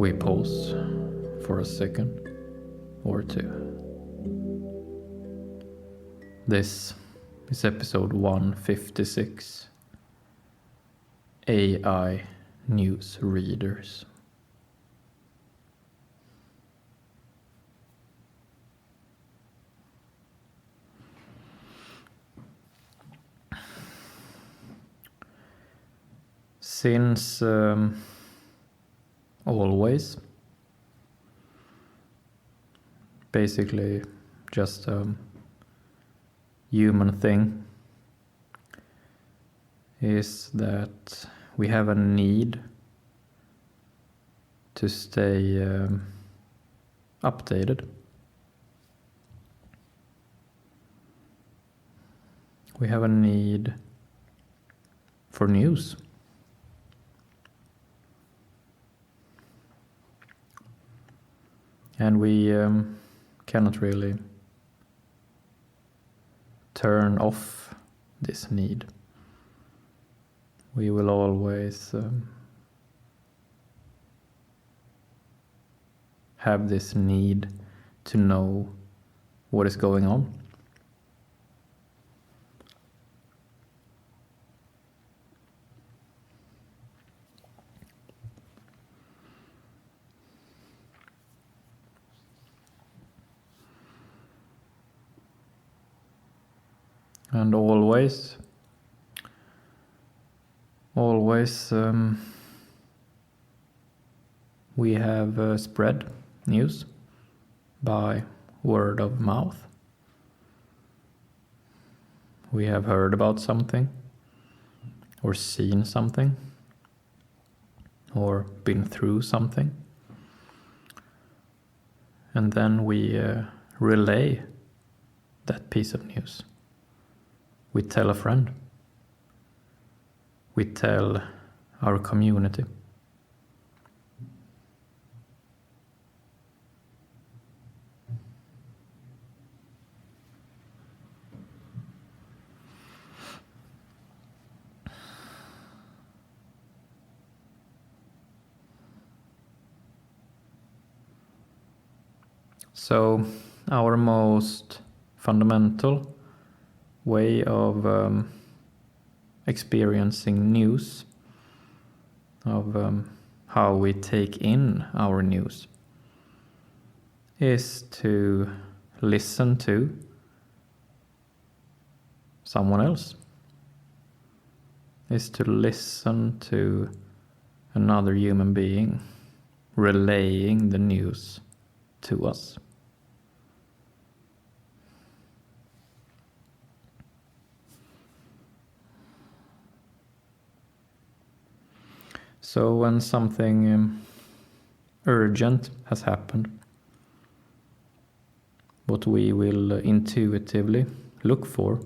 we pause for a second or two. This is episode 156, AI newsreaders. Since always, basically just a human thing, is that we have a need to stay updated. We have a need for news. And we cannot really turn off this need. We will always have this need to know what is going on. And always we have spread news by word of mouth. We have heard about something, or seen something, or been through something. And then we relay that piece of news. We tell a friend. We tell our community. So our most fundamental way of experiencing news, of how we take in our news, is to listen to someone else, is to listen to another human being relaying the news to us. So when something urgent has happened, what we will intuitively look for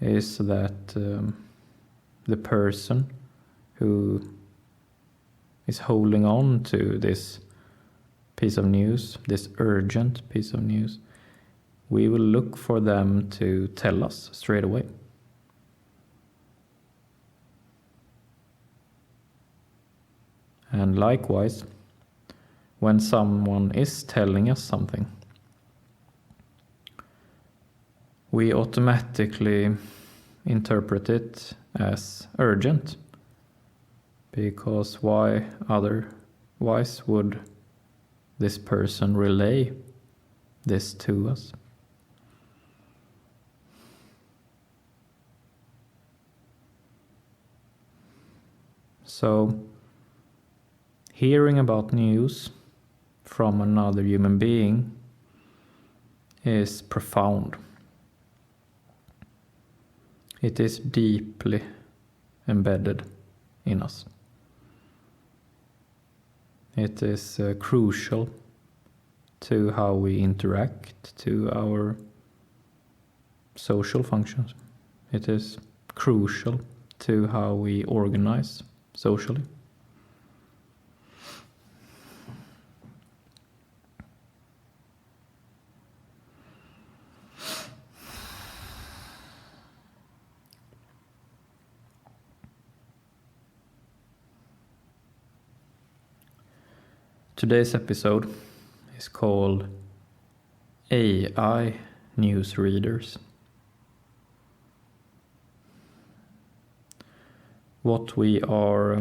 is that the person who is holding on to this piece of news, this urgent piece of news, we will look for them to tell us straight away. And likewise, when someone is telling us something, we automatically interpret it as urgent, because why otherwise would this person relay this to us? So, hearing about news from another human being is profound. It is deeply embedded in us. It is crucial to how we interact, to our social functions. It is crucial to how we organize socially. Today's episode is called AI newsreaders. What we are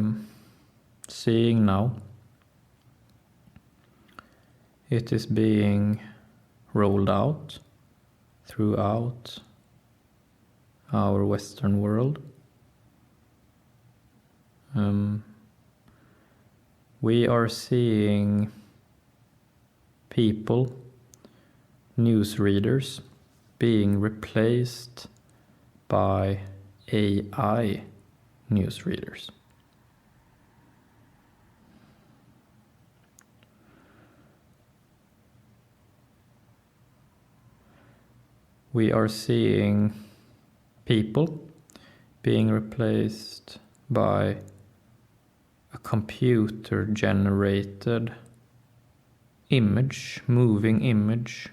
seeing now, it is being rolled out throughout our Western world. We are seeing people, newsreaders, being replaced by AI newsreaders. We are seeing people being replaced by a computer-generated image, moving image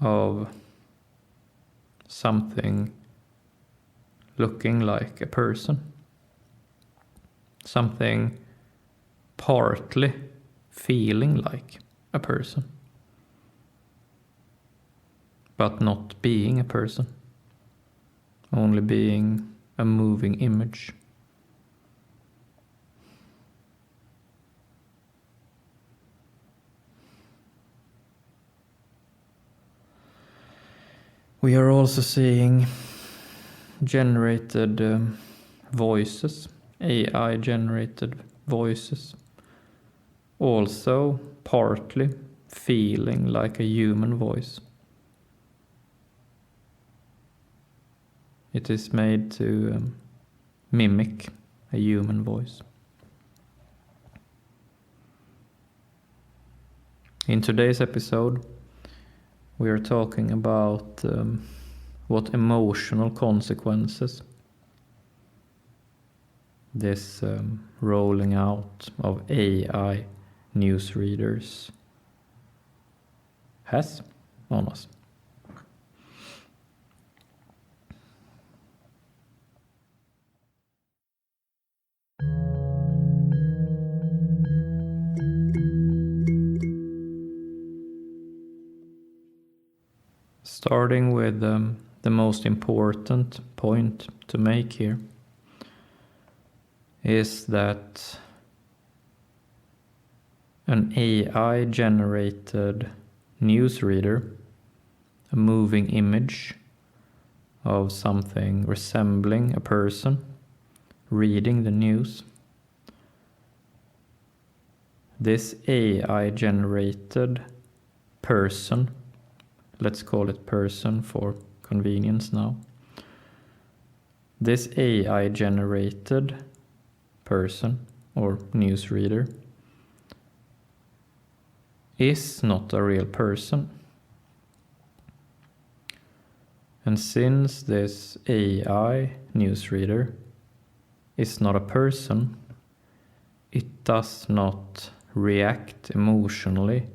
of something looking like a person. Something partly feeling like a person, but not being a person, only being a moving image. We are also seeing generated voices, AI generated voices, also partly feeling like a human voice. It is made to mimic a human voice. In today's episode, we are talking about what emotional consequences this rolling out of AI newsreaders has on us. Starting with the most important point to make here is that an AI generated newsreader, a moving image of something resembling a person reading the news, this AI generated person, let's call it person for convenience now. This AI generated person or newsreader is not a real person. And since this AI newsreader is not a person, it does not react emotionally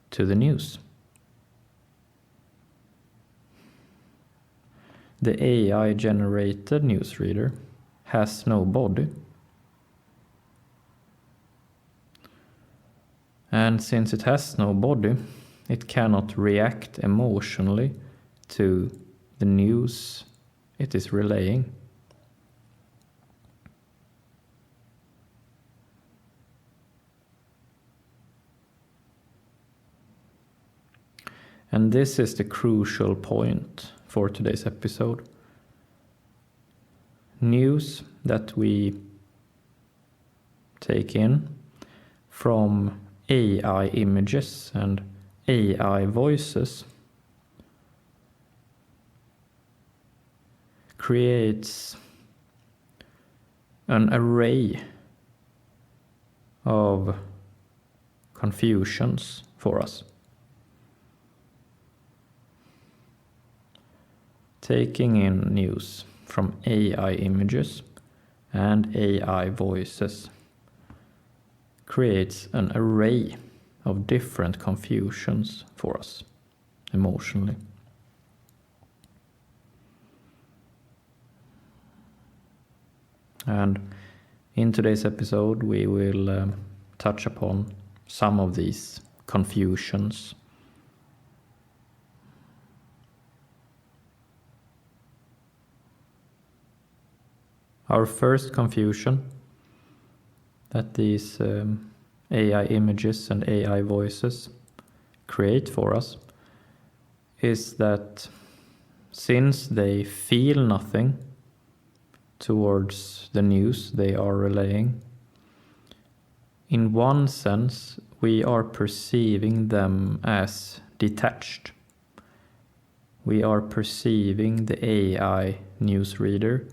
to the news. The AI generated newsreader has no body. And since it has no body, it cannot react emotionally to the news it is relaying. And this is the crucial point for today's episode. News that we take in from AI images and AI voices creates an array of confusions for us. Taking in news from AI images and AI voices creates an array of different confusions for us emotionally. And in today's episode, we will touch upon some of these confusions. Our first confusion that these AI images and AI voices create for us is that since they feel nothing towards the news they are relaying, in one sense we are perceiving them as detached. We are perceiving the AI newsreader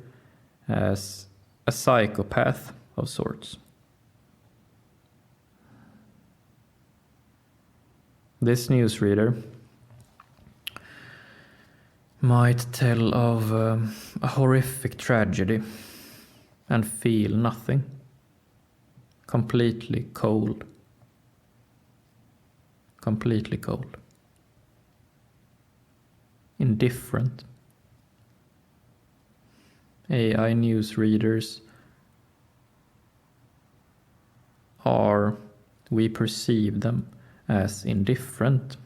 as a psychopath of sorts. This newsreader might tell of a horrific tragedy and feel nothing. Completely cold. Completely cold. Indifferent. AI newsreaders we perceive them as indifferent.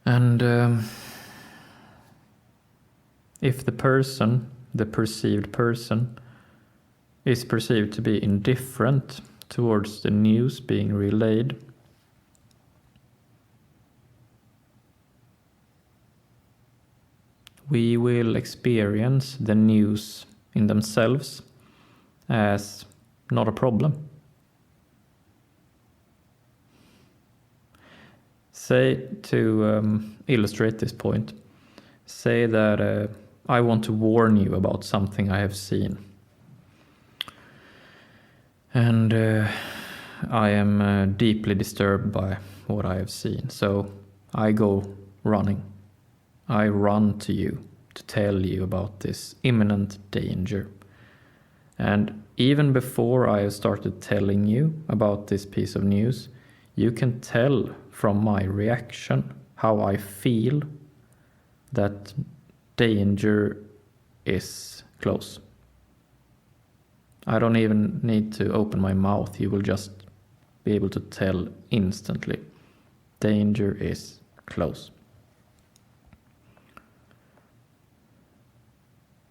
And if the perceived person, is perceived to be indifferent towards the news being relayed, we will experience the news in themselves as not a problem. Say, to illustrate this point, say that I want to warn you about something I have seen. And I am deeply disturbed by what I have seen. So I go running. I run to you to tell you about this imminent danger. And even before I have started telling you about this piece of news, you can tell from my reaction how I feel that danger is close. I don't even need to open my mouth. You will just be able to tell instantly. Danger is close.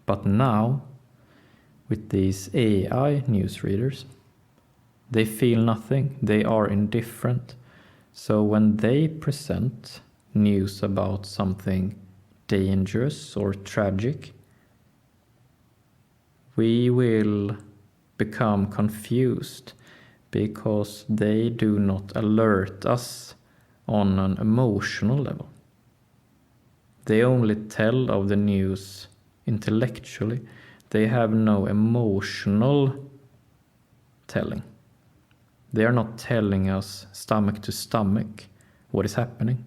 But now, with these AI newsreaders, they feel nothing. They are indifferent. So when they present news about something dangerous or tragic, we will become confused because they do not alert us on an emotional level. They only tell of the news intellectually. They have no emotional telling. They are not telling us stomach to stomach what is happening.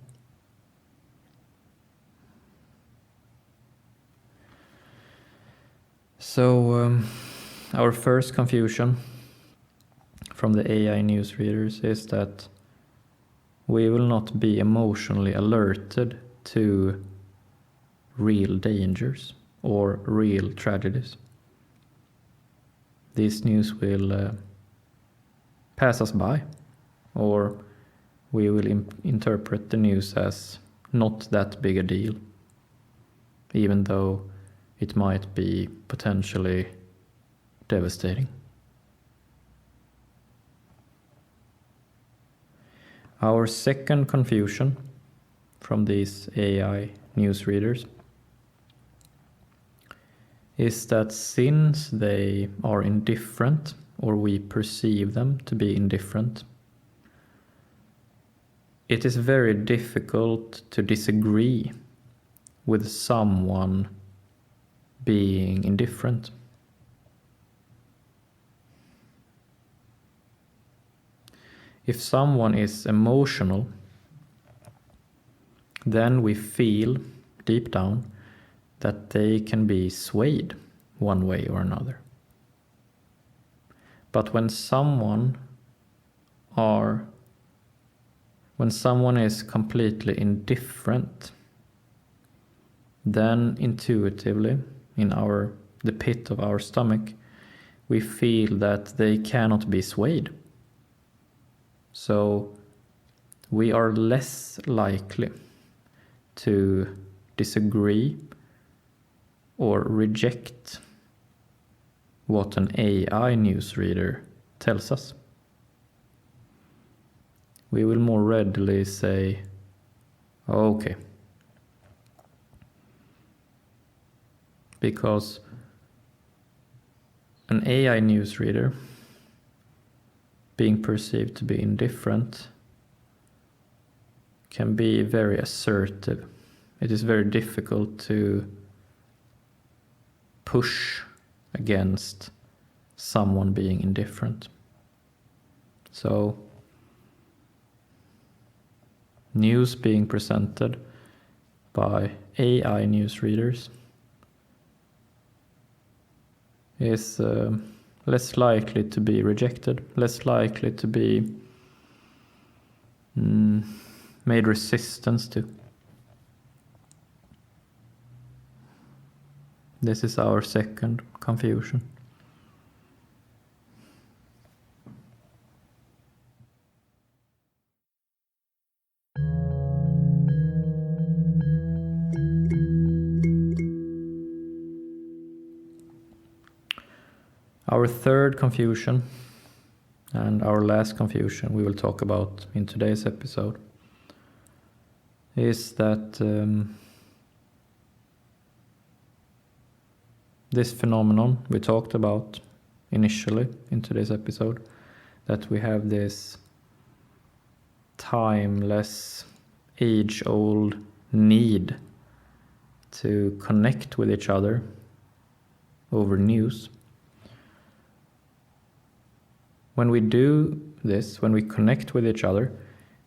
So our first confusion from the AI newsreaders is that we will not be emotionally alerted to real dangers or real tragedies. This news will pass us by, or we will interpret the news as not that big a deal, even though it might be potentially devastating. Our second confusion from these AI newsreaders is that since they are indifferent, or we perceive them to be indifferent, it is very difficult to disagree with someone being indifferent. If someone is emotional, then we feel deep down that they can be swayed one way or another. But when someone is completely indifferent, then intuitively, in the pit of our stomach, we feel that they cannot be swayed. So we are less likely to disagree or reject what an AI newsreader tells us. We will more readily say, okay. Because an AI newsreader being perceived to be indifferent can be very assertive. It is very difficult to push against someone being indifferent. So, news being presented by AI newsreaders is less likely to be rejected, less likely to be made resistance to. This is our second confusion. Our third confusion, and our last confusion we will talk about in today's episode, is that this phenomenon we talked about initially in today's episode, that we have this timeless, age-old need to connect with each other over news. When we do this, when we connect with each other,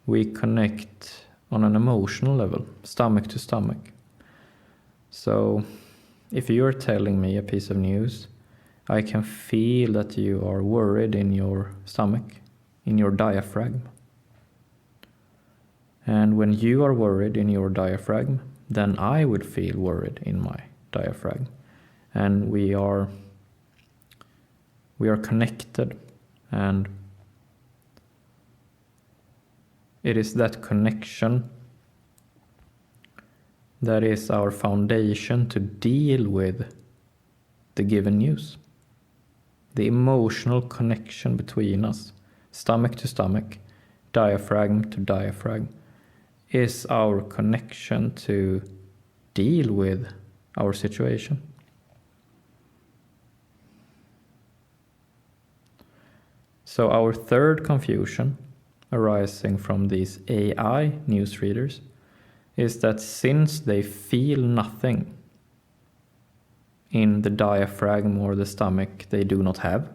we connect on an emotional level, stomach to stomach. So if you're telling me a piece of news, I can feel that you are worried in your stomach, in your diaphragm. And when you are worried in your diaphragm, then I would feel worried in my diaphragm. And we are connected. And it is that connection that is our foundation to deal with the given news. The emotional connection between us, stomach to stomach, diaphragm to diaphragm, is our connection to deal with our situation. So our third confusion arising from these AI newsreaders is that since they feel nothing in the diaphragm or the stomach they do not have,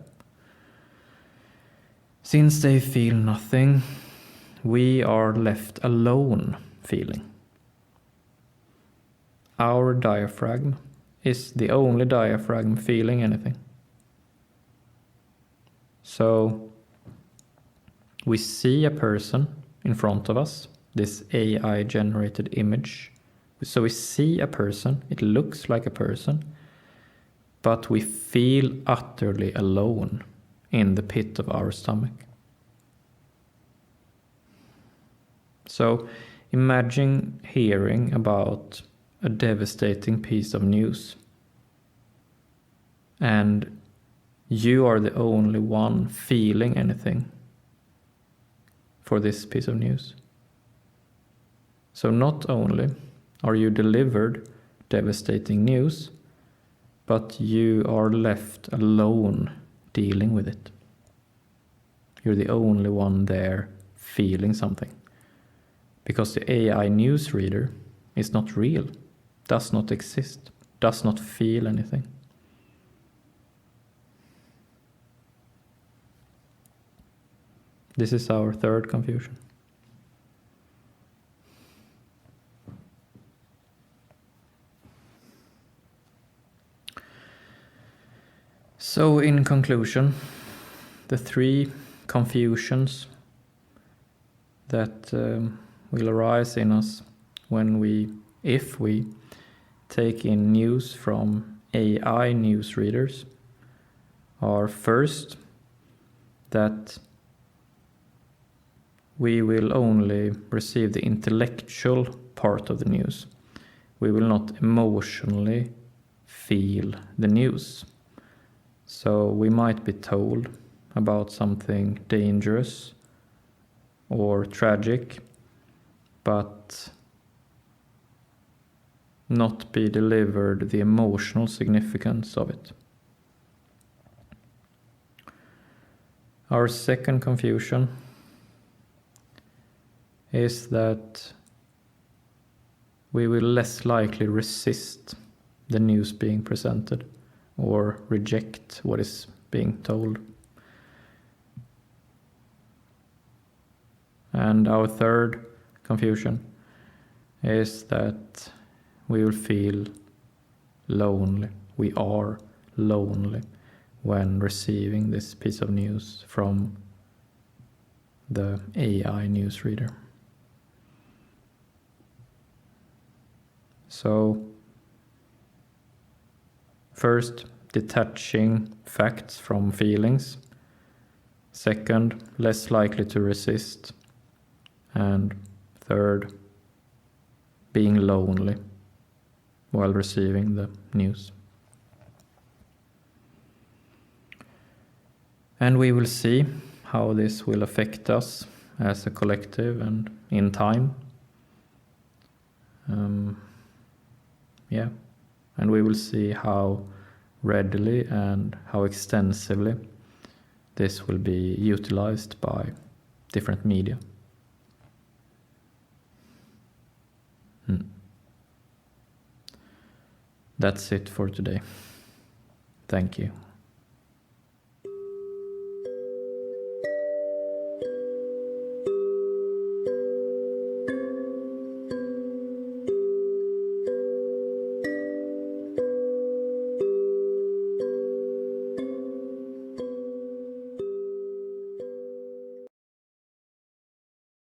since they feel nothing, we are left alone feeling. Our diaphragm is the only diaphragm feeling anything. So we see a person in front of us, this AI generated image. So we see a person, it looks like a person, but we feel utterly alone in the pit of our stomach. So imagine hearing about a devastating piece of news, and you are the only one feeling anything for this piece of news. So not only are you delivered devastating news, but you are left alone dealing with it. You're the only one there feeling something. Because the AI newsreader is not real, does not exist, does not feel anything. This is our third confusion. So in conclusion, the three confusions that will arise in us if we take in news from AI newsreaders are first, that we will only receive the intellectual part of the news. We will not emotionally feel the news. So we might be told about something dangerous or tragic, but not be delivered the emotional significance of it. Our second confusion is that we will less likely resist the news being presented or reject what is being told. And our third confusion is that we will feel lonely. We are lonely when receiving this piece of news from the AI newsreader. So, first, detaching facts from feelings. Second, less likely to resist. And third, being lonely while receiving the news. And we will see how this will affect us as a collective and in time. And we will see how readily and how extensively this will be utilized by different media. That's it for today. Thank you.